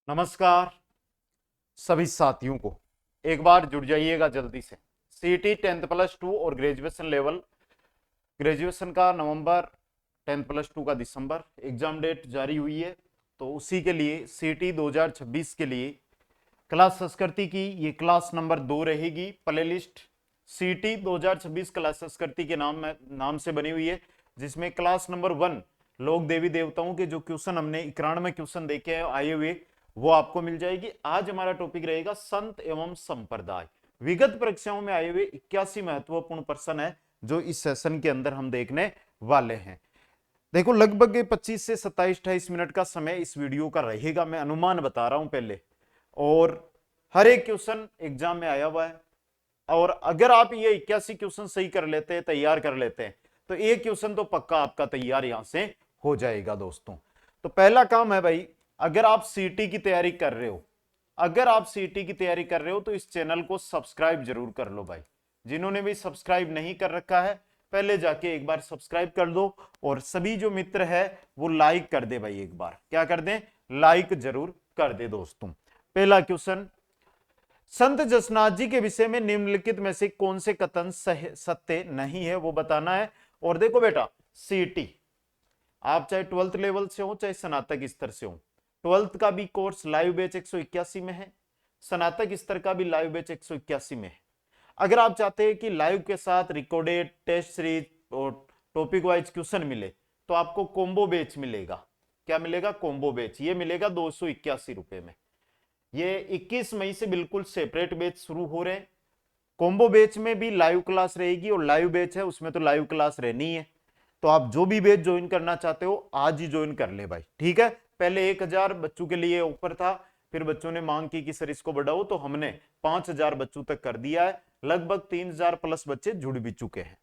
नमस्कार सभी साथियों को। एक बार जुड़ जाइएगा जल्दी से। सीटी 10th+2 और ग्रेजुएशन लेवल, ग्रेजुएशन का नवंबर, 10th+2 का दिसंबर एग्जाम डेट जारी हुई है। तो उसी के लिए सीटी 2026 के लिए क्लास संस्कृति की ये क्लास नंबर 2 रहेगी। प्ले लिस्ट सीटी 2026 क्लास संस्कृति के नाम से बनी हुई है, जिसमें क्लास नंबर 1 लोक देवी देवताओं के जो क्वेश्चन हमने 91 क्वेश्चन देखे हैं आए हुए, वो आपको मिल जाएगी। आज हमारा टॉपिक रहेगा संत एवं संप्रदाय। विगत परीक्षाओं में आए हुए 81 महत्वपूर्ण प्रश्न है जो इस सेशन के अंदर हम देखने वाले हैं। देखो, लगभग 25 से 27-28 मिनट का समय इस वीडियो का रहेगा, मैं अनुमान बता रहा हूं पहले। और हर एक क्वेश्चन एग्जाम में आया हुआ है, और अगर आप ये 81 क्वेश्चन सही कर लेते हैं, तैयार कर लेते हैं, तो एक क्वेश्चन तो पक्का आपका तैयार यहां से हो जाएगा दोस्तों। तो पहला काम है भाई, अगर आप सीटी की तैयारी कर रहे हो, तो इस चैनल को सब्सक्राइब जरूर कर लो भाई। जिन्होंने भी सब्सक्राइब नहीं कर रखा है, पहले जाके एक बार सब्सक्राइब कर दो। और सभी जो मित्र है वो लाइक कर दे भाई, एक बार क्या कर दें, लाइक जरूर कर दे दोस्तों। पहला क्वेश्चन, संत जसनाथ जी के विषय में निम्नलिखित में से कौन से कथन सत्य नहीं है, वो बताना है। और देखो बेटा, सीटी आप चाहे 12th लेवल से हो चाहे स्नातक स्तर से हो, 12th का भी कोर्स लाइव बैच 181 में है, स्नातक स्तर का भी लाइव बैच 181 में है। अगर आप चाहते हैं कि लाइव के साथ रिकॉर्डेड टेस्ट सीरीज और टॉपिक वाइज क्वेश्चन मिले, तो आपको कॉम्बो बैच मिलेगा। क्या मिलेगा? Combo batch. ये मिलेगा 281 रुपए में। ये 21 मई से बिल्कुल सेपरेट बैच शुरू हो रहे हैं। कॉम्बो बैच में भी लाइव क्लास रहेगी, और लाइव बैच है उसमें तो लाइव क्लास रहनी है। तो आप जो भी बैच ज्वाइन करना चाहते हो आज ही ज्वाइन कर ले भाई, ठीक है। पहले 1000 बच्चों के लिए ऑफर था, फिर बच्चों ने मांग की कि सर इसको बढ़ाओ, तो हमने 5000 बच्चों तक कर दिया है। लगभग 3000 प्लस बच्चे जुड़ भी चुके हैं।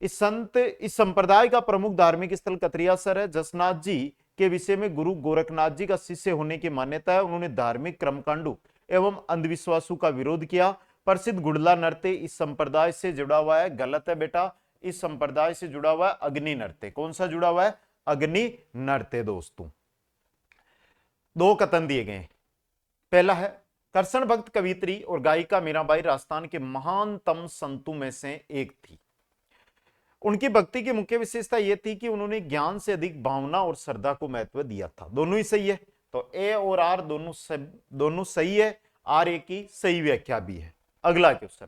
इस संप्रदाय का प्रमुख धार्मिक स्थल कतरियासर है। जसनाथ जी के विषय में गुरु गोरखनाथ जी का शिष्य होने की मान्यता है। उन्होंने धार्मिक कर्मकांडों एवं अंधविश्वासों का विरोध किया। प्रसिद्ध गुड़ला नृत्य इस संप्रदाय से जुड़ा हुआ है। गलत है बेटा, इस संप्रदाय से जुड़ा हुआ है अग्नि नृत्य। कौन सा जुड़ा हुआ है? अग्नि नृत्य दोस्तों। दो कथन दिए गए। पहला है, कृष्ण भक्त कवित्री और गायिका मीराबाई राजस्थान के महानतम संतों में से एक थी। उनकी भक्ति की मुख्य विशेषता यह थी कि उन्होंने ज्ञान से अधिक भावना और श्रद्धा को महत्व दिया था। दोनों ही सही है, तो ए और आर दोनों सही है। आर ए की सही व्याख्या भी है। अगला क्वेश्चन,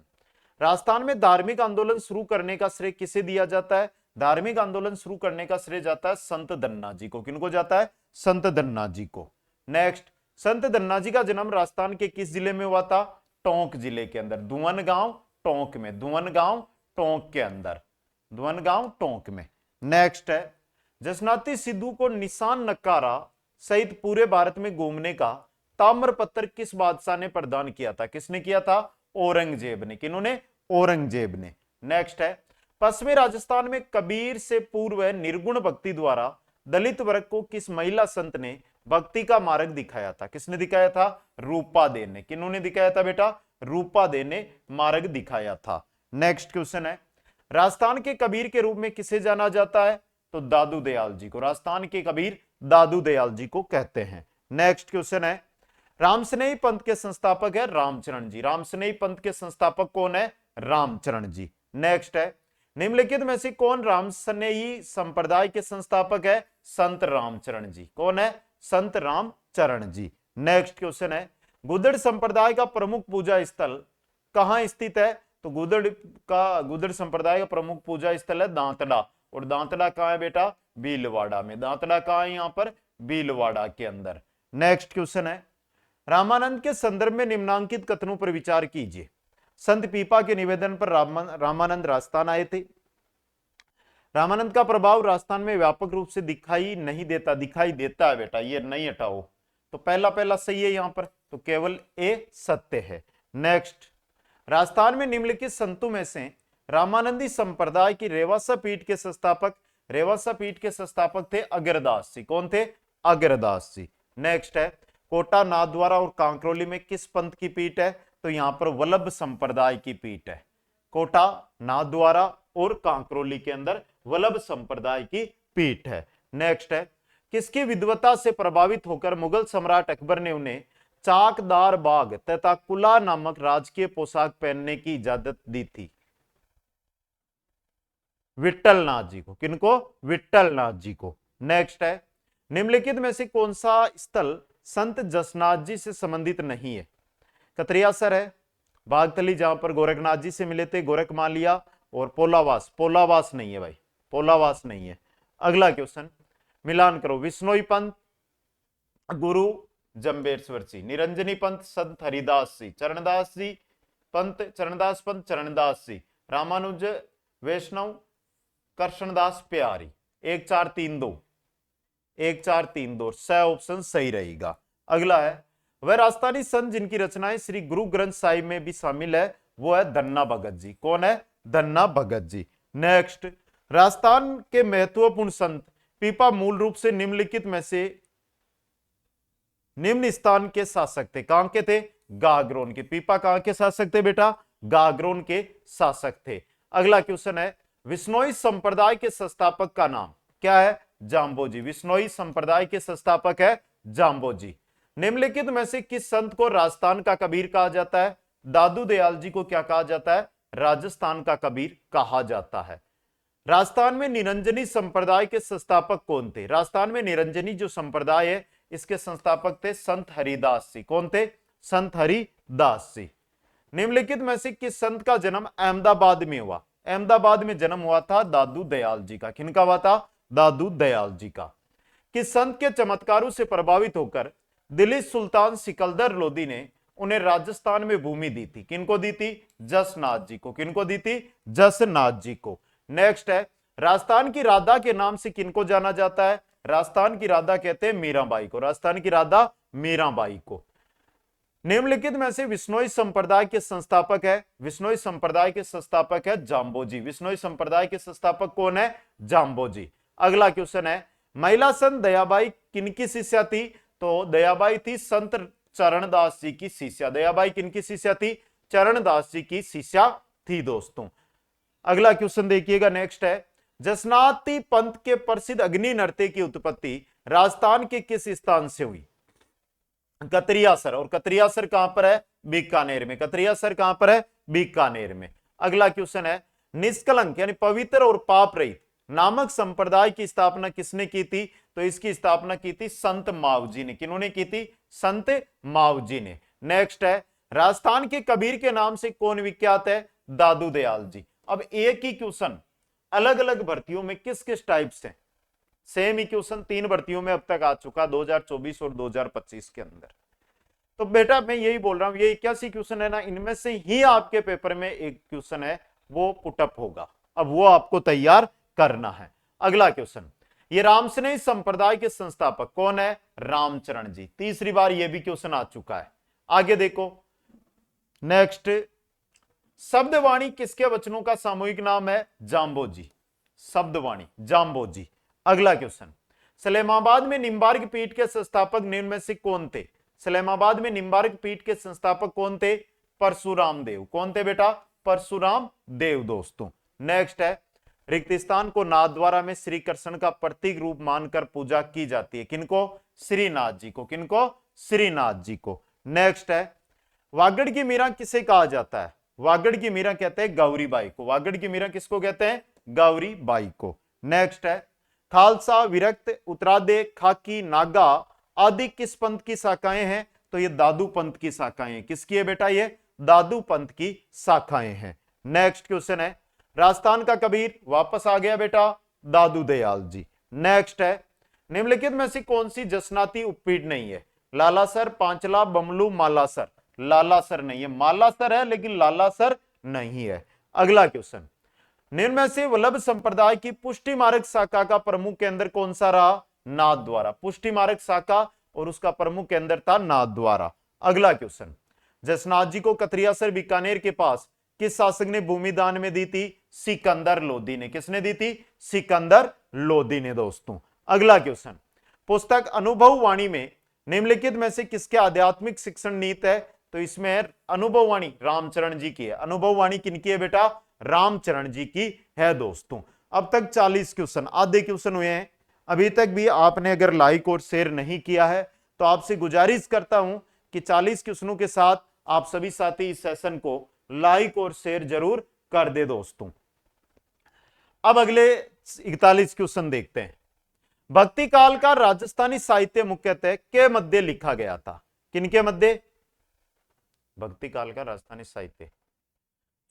राजस्थान में धार्मिक आंदोलन शुरू करने का श्रेय किसे दिया जाता है? धार्मिक आंदोलन शुरू करने का श्रेय जाता है संत धन्ना जी को। किनको जाता है? संत धन्ना जी को। नेक्स्ट, संत धन्ना जी का जन्म राजस्थान के किस जिले में हुआ था? टोंक जिले के अंदर, धुवन गांव टोंक में, धुवन गांव टोंक के अंदर, धुवन गांव टोंक में। नेक्स्ट है, जसनाती सिद्धू को निशान नक्कारा सहित पूरे भारत में घूमने का ताम्रपत्र किस बादशाह ने प्रदान किया था? किसने किया था? औरंगजेब ने। किन्होंने? औरंगजेब ने। नेक्स्ट है, पश्चिमी राजस्थान में कबीर से पूर्व निर्गुण भक्ति द्वारा दलित वर्ग को किस महिला संत ने भक्ति का मार्ग दिखाया था? किसने दिखाया था? रूपा दे ने। किन्होंने दिखाया था बेटा? रूपा दे ने मार्ग दिखाया था। नेक्स्ट क्वेश्चन है, राजस्थान के कबीर के रूप में किसे जाना जाता है? तो दादू दयाल जी को। राजस्थान के कबीर दादू दयाल जी को कहते हैं। नेक्स्ट क्वेश्चन है, रामस्नेही पंथ के संस्थापक है रामचरण जी। रामस्नेही पंथ के संस्थापक कौन है? रामचरण जी। नेक्स्ट है, निम्नलिखित में से कौन रामस्नेही संप्रदाय के संस्थापक है? संत रामचरण जी। कौन है? संत रामचरण जी। नेक्स्ट क्वेश्चन है, गुदड़ संप्रदाय का प्रमुख पूजा स्थल कहां स्थित है? तो गुदड़ संप्रदाय का प्रमुख पूजा स्थल है दांतड़ा। और दांतड़ा कहां है बेटा? भीलवाड़ा में। दांतड़ा कहां है? यहां पर भीलवाड़ा के अंदर। नेक्स्ट क्वेश्चन है, रामानंद के संदर्भ में निम्नांकित कथनों पर विचार कीजिए। संत पीपा के निवेदन पर रामानंद राजस्थान आए थे। रामानंद का प्रभाव राजस्थान में व्यापक रूप से दिखाई नहीं देता। दिखाई देता है बेटा, ये नहीं हटाओ। तो पहला सही है यहां पर, तो केवल ए सत्य है। नेक्स्ट, राजस्थान में निम्नलिखित संतों में से रामानंदी संप्रदाय की रेवासा पीठ के संस्थापक थे अग्रदास जी। कौन थे? अग्रदास जी। नेक्स्ट है, कोटा नाथद्वारा और कांकरोली में किस पंथ की पीठ है? तो यहां पर वल्लभ संप्रदाय की पीठ है। कोटा नाथद्वारा और कांकरोली के अंदर वल्लभ संप्रदाय की पीठ है। नेक्स्ट है, किसकी विद्वता से प्रभावित होकर मुगल सम्राट अकबर ने उन्हें चाकदार बाग तथा कुला नामक राजकीय पोशाक पहनने की इजाजत दी थी? विट्ठल नाथ जी को। किनको? विट्ठल नाथ जी को। नेक्स्ट है, निम्नलिखित में से कौन सा स्थल संत जसनाथ जी से संबंधित नहीं है? कतरियासर है, बागतली जहां पर गोरखनाथ जी से मिले थे, गोरखमालिया, और पोलावास। पोलावास नहीं है भाई, पोलावास नहीं है। अगला क्वेश्चन, मिलान करो। विश्नोई पंत गुरु जंबेश्वर जी, निरंजनी पंत संत हरिदास जी, चरणदास जी पंत चरणदास पंत चरणदास जी, रामानुज वैष्णव कृष्णदास प्यारी। 1 4 3 2, 1 4 3 2, स ऑप्शन सही रहेगा। अगला है, वह राजस्थानी संत जिनकी रचनाएं श्री गुरु ग्रंथ साहिब में भी शामिल है, वो है धन्ना भगत जी। कौन है? धन्ना भगत जी। नेक्स्ट, राजस्थान के महत्वपूर्ण संत पीपा मूल रूप से निम्नलिखित में से निम्न स्थान के शासक थे। कहां के थे? गागरोन के। पीपा कहां के शासक थे बेटा? गागरोन के शासक थे। अगला क्वेश्चन है, विश्नोई संप्रदाय के संस्थापक का नाम क्या है? जाम्बोजी। विश्नोई संप्रदाय के संस्थापक है जाम्बोजी। निम्नलिखित में से किस संत को राजस्थान का कबीर कहा जाता है? दादू दयाल जी को क्या कहा जाता है? राजस्थान का कबीर कहा जाता है। राजस्थान में निरंजनी संप्रदाय के संस्थापक कौन थे? राजस्थान में निरंजनी जो संप्रदाय है इसके संस्थापक थे संत हरिदास जी। कौन थे? संत हरिदास जी। निम्नलिखित में से किस संत का जन्म अहमदाबाद में हुआ? अहमदाबाद में जन्म हुआ था दादू दयाल जी का। किनका हुआ था? दादू दयाल जी का। किस संत के चमत्कारों से प्रभावित होकर दिल्ली सुल्तान सिकंदर लोदी ने उन्हें राजस्थान में भूमि दी थी? किनको दी थी? जसनाथ जी को। किनको दी थी? जसनाथ जी को। नेक्स्ट है, राजस्थान की राधा के नाम से किनको जाना जाता है? राजस्थान की राधा कहते हैं मीराबाई को। राजस्थान की राधा मीराबाई को। निम्नलिखित में से विश्नोई संप्रदाय के संस्थापक है? विश्नोई संप्रदाय के संस्थापक है जाम्बोजी। विश्नोई संप्रदाय के संस्थापक कौन है? जाम्बोजी। अगला क्वेश्चन है, महिला संत दयाबाई किनकी शिष्या थी? तो दयाबाई थी संत चरणदास जी की शिष्या। दयाबाई किनकी शिष्या थी? चरणदास जी की शिष्या थी दोस्तों। अगला क्वेश्चन देखिएगा, नेक्स्ट है, जसनाती पंथ के प्रसिद्ध अग्नि नृत्य की उत्पत्ति राजस्थान के किस स्थान से हुई? कतरियासर। और कतरियासर कहां पर है? बीकानेर में। कतरियासर कहां पर है? बीकानेर में। अगला क्वेश्चन है, निष्कलंक यानी पवित्र और पाप रहित नामक संप्रदाय की स्थापना किसने की थी? तो इसकी स्थापना की थी संत मावजी ने। किन्होंने की थी? संत मावजी ने। नेक्स्ट है, राजस्थान के कबीर के नाम से कौन विख्यात है? दादू दयाल जी। अब एक ही क्वेश्चन अलग अलग भर्तियों में किस किस टाइप से, सेम ही क्वेश्चन 3 भर्तियों में अब तक आ चुका, 2024 और 2025 के अंदर। तो बेटा मैं यही बोल रहा हूं, ये 81 क्वेश्चन है ना, इनमें से ही आपके पेपर में एक क्वेश्चन है वो पुटअप होगा। अब वो आपको तैयार करना है। अगला क्वेश्चन, ये रामस्नेही संप्रदाय के संस्थापक कौन है? रामचरण जी। तीसरी बार ये भी क्वेश्चन आ चुका है। आगे देखो, नेक्स्ट, शब्दवाणी किसके वचनों का सामूहिक नाम है? जाम्बोजी। शब्दवाणी जाम्बोजी। अगला क्वेश्चन, सलेमाबाद में निम्बार्क पीठ के संस्थापक निम्न में से कौन थे? सलेमाबाद में निम्बार्क पीठ के संस्थापक कौन थे? परशुराम देव। कौन थे बेटा? परशुराम देव दोस्तों। नेक्स्ट है, रिक्त स्थान को नाथद्वारा में श्री कृष्ण का प्रतीक रूप मानकर पूजा की जाती है। किनको? श्रीनाथ जी को। किनको? श्रीनाथ जी को। नेक्स्ट है, वागड़ की मीरा किसे कहा जाता है? वागड़ की मीरा कहते हैं गौरीबाई को। वागड़ की मीरा किसको कहते हैं? गौरीबाई को। नेक्स्ट है, खालसा, विरक्त, उत्तरादे, खाकी, नागा आदि किस पंथ की शाखाएं हैं? तो ये दादू पंथ की शाखाएं हैं। किसकी है बेटा? ये दादू पंथ की शाखाएं हैं। नेक्स्ट क्वेश्चन है, राजस्थान का कबीर वापस आ गया बेटा, दादू दयाल जी। नेक्स्ट है, निम्नलिखित में से कौन सी जसनाती उपपीठ नहीं है? लालासर, पांचला, बमलू, मालासर। लालासर नहीं है, मालासर है लेकिन लालासर नहीं है। अगला क्वेश्चन, निम्न में से वल्लभ संप्रदाय की पुष्टि मार्ग शाखा का प्रमुख केंद्र कौन सा रहा? नाथद्वारा। पुष्टि मार्ग शाखा और उसका प्रमुख केंद्र था नाथद्वारा। अगला क्वेश्चन, जसनाथ जी को कतरियासर बीकानेर के पास किस शासक ने भूमि दान में दी थी? सिकंदर लोदी ने। किसने दी थी? सिकंदर लोदी ने दोस्तों। अगला क्वेश्चन, पुस्तक अनुभव वाणी में निम्नलिखित में से किसके आध्यात्मिक शिक्षण नीत है? तो इसमें अनुभव वाणी रामचरण जी की है। अनुभव वाणी किनकी है बेटा? रामचरण जी की है दोस्तों। अब तक 40 क्वेश्चन, आधे क्वेश्चन हुए हैं। अभी तक भी आपने अगर लाइक और शेयर नहीं किया है तो आपसे गुजारिश करता हूं कि 40 क्वेश्चनों के साथ आप सभी साथी इस सेशन को लाइक और शेयर जरूर कर दे दोस्तों। अब अगले 41 क्वेश्चन देखते हैं। भक्ति काल का राजस्थानी साहित्य मुख्यतः के मध्य लिखा गया था? किनके मध्य? भक्ति काल का राजस्थानी साहित्य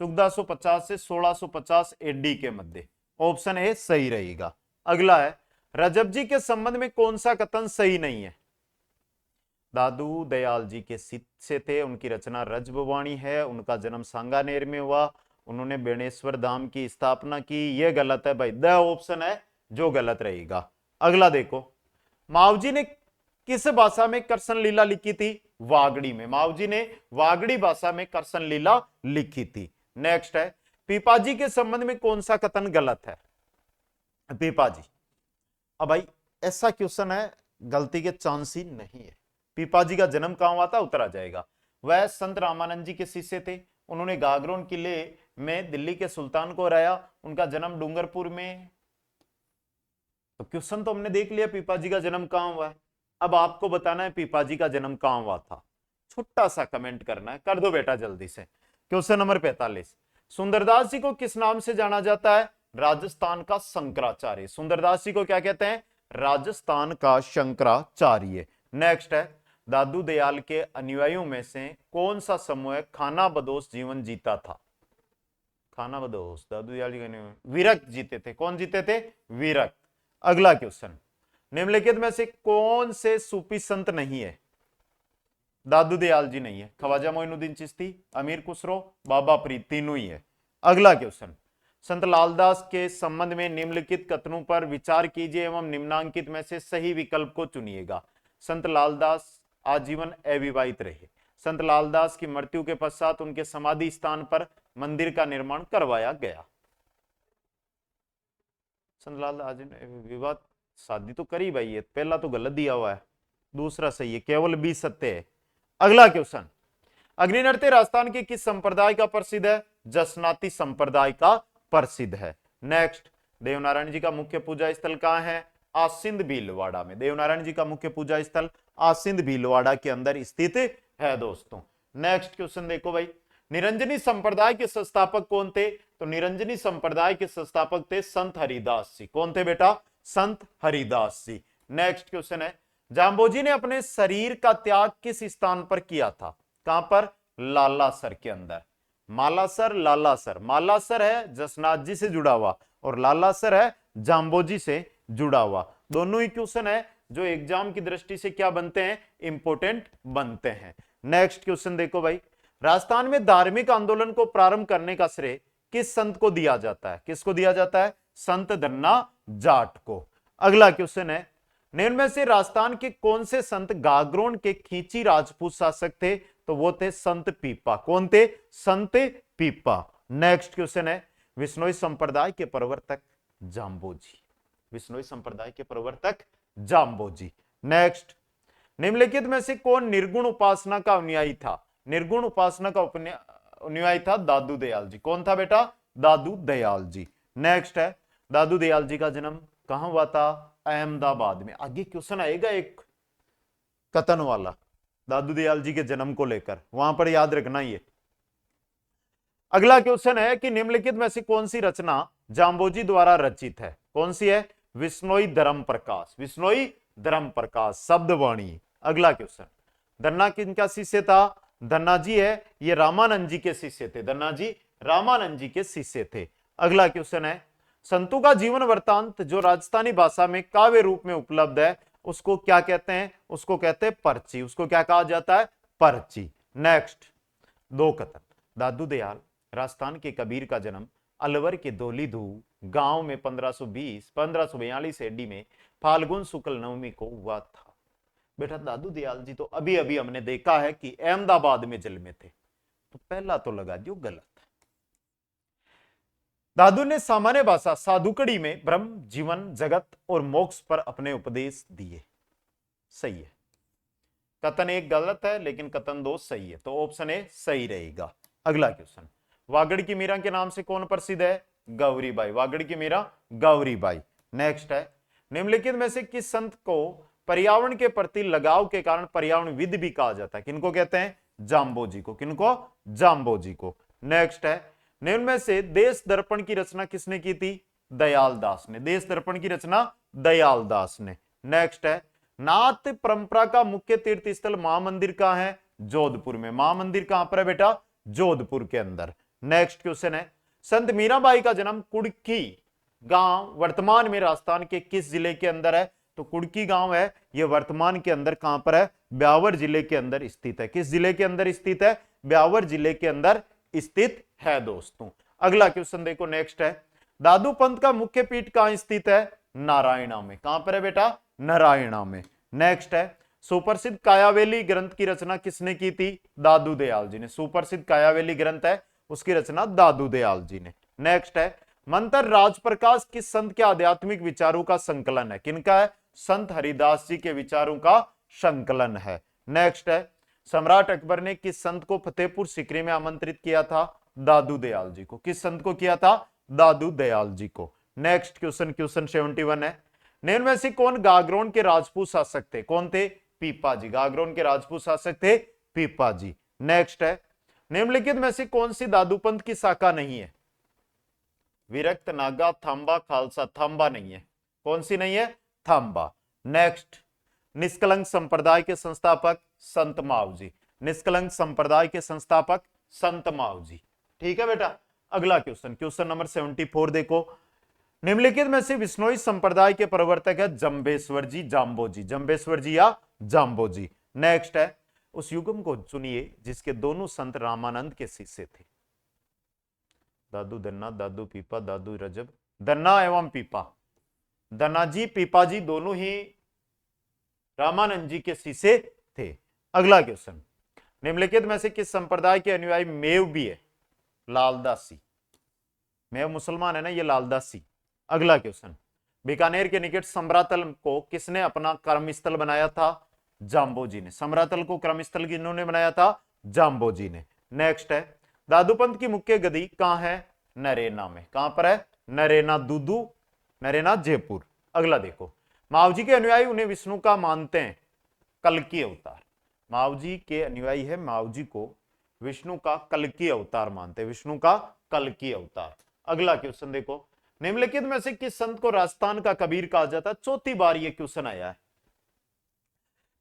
1450 से 1650 एडी के मध्य। ऑप्शन ए सही रहेगा। अगला है, रजब जी के संबंध में कौन सा कथन सही नहीं है? दादू दयाल जी के शिष्य थे, उनकी रचना रजबवाणी है, उनका जन्म सांगानेर में हुआ, उन्होंने बेणेश्वर धाम की स्थापना की। यह गलत है भाई, द ऑप्शन है जो गलत रहेगा। अगला देखो, मावजी ने किस भाषा में करसन लीला लिखी थी? वागड़ी में। मावजी ने वागड़ी भाषा में करसन लीला लिखी थी। नेक्स्ट है, पीपाजी के संबंध में कौन सा कथन गलत है? पीपाजी, अब भाई ऐसा क्वेश्चन है गलती के चांस ही नहीं है। पीपाजी का जन्म कहां हुआ था? उत्तर आ जाएगा। वह संत रामानंद जी के शिष्य थे, उन्होंने गागरोन किले में दिल्ली के सुल्तान को हराया, उनका जन्म डूंगरपुर में। तो क्वेश्चन तो हमने देख लिया पीपाजी का जन्म कहां हुआ है। अब आपको बताना है पीपाजी का जन्म कहां हुआ था। छोटा सा कमेंट करना है, कर दो बेटा जल्दी से। क्वेश्चन नंबर 45, सुंदरदास जी को किस नाम से जाना जाता है? राजस्थान का शंकराचार्य। सुंदरदास जी को क्या कहते हैं? राजस्थान का शंकराचार्य। नेक्स्ट है, दादू दयाल के अनुयायियों में से कौन सा समूह खाना बदोश जीवन जीता था? खाना बदोश दादू दयाल जी के विरक्त जीते थे। कौन जीते थे? विरक्त। अगला क्वेश्चन, निम्नलिखित में से कौन से सूफी संत नहीं है? दादू दयाल जी नहीं है, ख्वाजा मोइनुद्दीन चिश्ती, अमीर खुसरो, बाबा फरीद, तीनों ही है। अगला क्वेश्चन, संत लालदास के संबंध में निम्नलिखित कथनों पर विचार कीजिए एवं निम्नांकित में से सही विकल्प को चुनिएगा। संत लालदास आजीवन अविवाहित रहे। संत लालदास की मृत्यु के पश्चात उनके समाधि स्थान पर मंदिर का निर्माण करवाया गया। संत लालदास विवाह शादी तो करी भाई, है पहला तो गलत दिया हुआ है, दूसरा सही है, केवल 20 सत्य है। अगला क्वेश्चन, अग्निनृत्य राजस्थान के किस संप्रदाय का प्रसिद्ध है? जसनाती संप्रदाय का प्रसिद्ध है। नेक्स्ट, देवनारायण जी का मुख्य पूजा स्थल कहां है? आसिंद भीलवाड़ा में। देवनारायण जी का मुख्य पूजा स्थल आसिंद भीलवाड़ा के अंदर स्थित है दोस्तों। नेक्स्ट क्वेश्चन देखो भाई, निरंजनी संप्रदाय के संस्थापक कौन थे? तो निरंजनी संप्रदाय के संस्थापक थे संत हरिदास जी। कौन थे बेटा? संत हरिदास जी। नेक्स्ट क्वेश्चन है, जाम्बोजी ने अपने शरीर का त्याग किस स्थान पर किया था? कहां पर? लालासर के अंदर। मालासर, लालासर। मालासर है जसनाथ जी से जुड़ा हुआ और लालासर है जाम्बोजी से जुड़ा हुआ। दोनों ही क्वेश्चन है जो एग्जाम की दृष्टि से क्या बनते हैं? इंपोर्टेंट बनते हैं। नेक्स्ट क्वेश्चन देखो भाई, राजस्थान में धार्मिक आंदोलन को प्रारंभ करने का श्रेय किस संत को दिया जाता है? किसको दिया जाता है? संत धन्ना जाट को। अगला क्वेश्चन है, निम्न में से राजस्थान के कौन से संत गागरोन के खींची राजपूत शासक थे? तो वो थे संत पीपा। कौन थे? संत पीपा। नेक्स्ट क्वेश्चन है, विश्नोई संप्रदाय के प्रवर्तक जाम्बोजी। विश्नोई संप्रदाय के प्रवर्तक जाम्बोजी। नेक्स्ट, निम्नलिखित में से कौन निर्गुण उपासना का अनुयायी था? निर्गुण उपासना का अनुयायी था दादू दयाल जी। कौन था बेटा? दादू दयाल जी। नेक्स्ट है, दादू दयाल जी का जन्म कहां हुआ था? अहमदाबाद में। आगे क्वेश्चन आएगा एक कथन वाला दादू दयाल जी के जन्म को लेकर, वहां पर याद रखना ये। अगला क्वेश्चन है कि निम्नलिखित में से कौन सी रचना जाम्बोजी द्वारा रचित है? कौन सी है? विश्नोई धर्म प्रकाश। विश्नोई धर्म प्रकाश शब्दवाणी। अगला क्वेश्चन, धन्ना किनका शिष्य था? धन्ना जी है ये रामानंद जी के शिष्य थे। धन्ना जी रामानंद जी के शिष्य थे। अगला क्वेश्चन है, संतों का जीवन वृत्तांत जो राजस्थानी भाषा में काव्य रूप में उपलब्ध है उसको क्या कहते हैं? उसको कहते हैं पर्ची। उसको क्या कहा जाता है? पर्ची। नेक्स्ट, दो कथन, दादू दयाल राजस्थान के कबीर का जन्म अलवर के धौलीधू गांव में 1542 एडी में फाल्गुन शुक्ल नवमी को हुआ था। बेटा दादू दयाल जी तो अभी अभी हमने देखा है कि अहमदाबाद में जन्मे थे, तो पहला तो लगा दियो गलत। दादू ने सामान्य भाषा साधुकड़ी में ब्रह्म, जीवन, जगत और मोक्ष पर अपने उपदेश दिए। सही है। कथन एक गलत है लेकिन कथन दो सही है, तो ऑप्शन ए सही रहेगा। अगला क्वेश्चन, वागड़ की मीरा के नाम से कौन प्रसिद्ध है? गौरीबाई। वागड़ की मीरा गौरीबाई। नेक्स्ट है, निम्नलिखित में से किस संत को पर्यावरण के प्रति लगाव के कारण पर्यावरणविद भी कहा जाता है? किनको कहते हैं? जाम्बोजी को। किनको? जाम्बोजी को। नेक्स्ट है, निम्न में से देश दर्पण की रचना किसने की थी? दयाल दास ने। देश दर्पण की रचना दयाल दास ने। नेक्स्ट है, नाथ परंपरा का मुख्य तीर्थ स्थल महामंदिर कहां है? जोधपुर में। महामंदिर कहां पर है बेटा? जोधपुर के अंदर। नेक्स्ट क्वेश्चन है, संत मीराबाई का जन्म कुड़की गांव वर्तमान में राजस्थान के किस जिले के अंदर है? तो कुड़की गांव है, यह वर्तमान के अंदर कहां पर है? ब्यावर जिले के अंदर स्थित है। किस जिले के अंदर स्थित है? ब्यावर जिले के अंदर स्थित है दोस्तों। अगला क्वेश्चन देखो, नेक्स्ट है, दादू पंथ का मुख्य पीठ कहां स्थित है? नारायणा में। कहां पर है बेटा? नारायणा में। नेक्स्ट है, सुप्रसिद्ध कायावेली ग्रंथ की रचना किसने की थी? दादू दयाल जी ने। सुप्रसिद्ध कायावेली ग्रंथ है, उसकी रचना दादू दयाल जी ने। नेक्स्ट है, मंत्र राजप्रकाश किस संत के आध्यात्मिक विचारों का संकलन है? किनका है? संत हरिदास जी के विचारों का संकलन है। नेक्स्ट है, सम्राट अकबर ने किस संत को फतेहपुर सीकरी में आमंत्रित किया था? दादू दयाल जी को। किस संत को किया था? दादू दयाल जी को। नेक्स्ट क्वेश्चन, क्वेश्चन 71 है, निम्न में से कौन गागरोन के राजपूत शासक थे? कौन थे? पीपा जी। गागरोन के राजपूत शासक थे पीपा जी। नेक्स्ट है, निम्नलिखित में से कौन सी दादूपंथ की शाखा नहीं है? विरक्त, नागा, थांबा, खालसा। थांबा नहीं है। कौन सी नहीं है? थांबा। नेक्स्ट, निष्कलंक संप्रदाय के संस्थापक संत मावजी। निष्कलंक संप्रदाय के संस्थापक संत मावजी। ठीक है बेटा। अगला क्वेश्चन, क्वेश्चन नंबर 74 देखो, निम्नलिखित में से विष्णोई संप्रदाय के प्रवर्तक है जंबेश्वर जी, जाम्बोजी। जंबेश्वर जी या जाम्बोजी। नेक्स्ट है, उस युगम को चुनिए जिसके दोनों संत रामानंद के शिष्य थे। दादू दन्ना, दादू पीपा, दादू रजब। दन्ना एवं पीपा, दन्नाजी पीपाजी दोनों ही रामानंद जी के शिष्य थे। अगला क्वेश्चन, निम्नलिखित में से किस संप्रदाय के अनुयायी मेव भी है? लालदासी। मेव मुसलमान है ना, ये लालदासी। अगला क्वेश्चन, बीकानेर के निकट समरातल को किसने अपना कर्मस्थल बनाया था? जाम्बोजी ने। समरातल को कर्मस्थल किन्होंने बनाया था? जाम्बोजी ने। नेक्स्ट है, दादूपंथ की मुख्य गद्दी कहां है? नरेना में। कहां पर है? नरेना दूदू, नरेना जयपुर। अगला देखो, मावजी के अनुयायी उन्हें विष्णु का मानते हैं कल्कि अवतार। मावजी के अनुयायी है, मावजी को विष्णु का कल्कि अवतार मानते हैं। विष्णु का कल्कि अवतार। अगला क्वेश्चन देखो, निम्नलिखित में से किस संत को राजस्थान का कबीर कहा जाता है? चौथी बार यह क्वेश्चन आया है।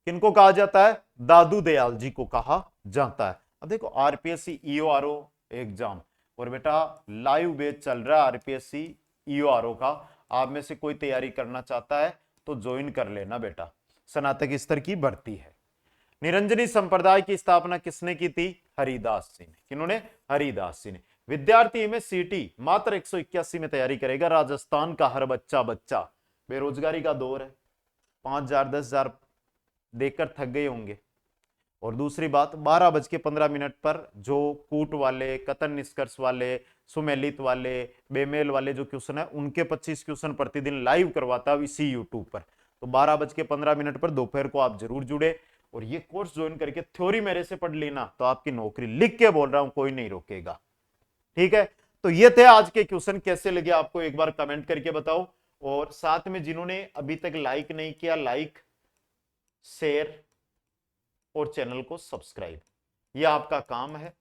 किनको कहा जाता है? दादू दयाल जी को कहा जाता है। अब देखो, आरपीएससी ईओआरओ एग्जाम और बेटा लाइव बैच चल रहा है आरपीएससी ईओआरओ का। आप में से कोई तैयारी करना चाहता है तो ज्वाइन कर लेना बेटा। स्नातक स्तर की भर्ती है। निरंजनी संप्रदाय की स्थापना किसने की थी? हरिदास जी ने। किन्होंने? हरिदास जी ने। विद्यार्थी में सीटी मात्र 181 में तैयारी करेगा। राजस्थान का हर बच्चा बेरोजगारी का दौर है, 5,000 10,000 देकर थक गए होंगे। और दूसरी बात, 12:15 पर जो कूट वाले, कथन निष्कर्ष वाले, सुमेलित वाले, बेमेल वाले जो क्वेश्चन है, उनके 25 क्वेश्चन प्रतिदिन लाइव करवाता है इसी यूट्यूब पर। तो 12:15 पर दोपहर को आप जरूर जुड़े और ये कोर्स ज्वाइन करके थ्योरी मेरे से पढ़ लेना, तो आपकी नौकरी, लिख के बोल रहा हूं, कोई नहीं रोकेगा। ठीक है, तो ये थे आज के क्वेश्चन। कैसे लगे आपको एक बार कमेंट करके बताओ। और साथ में जिन्होंने अभी तक लाइक नहीं किया, लाइक, शेयर और चैनल को सब्सक्राइब, यह आपका काम है।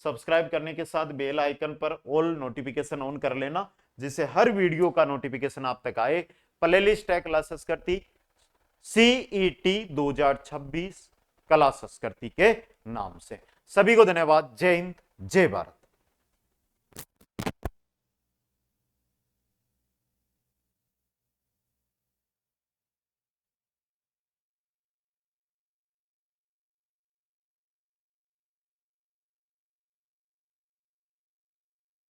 सब्सक्राइब करने के साथ बेल आइकन पर ऑल नोटिफिकेशन ऑन कर लेना, जिससे हर वीडियो का नोटिफिकेशन आप तक आए। प्लेलिस्ट है कला संस्कृति CET 2026 कला संस्कृति के नाम से। सभी को धन्यवाद। जय हिंद, जय भारत।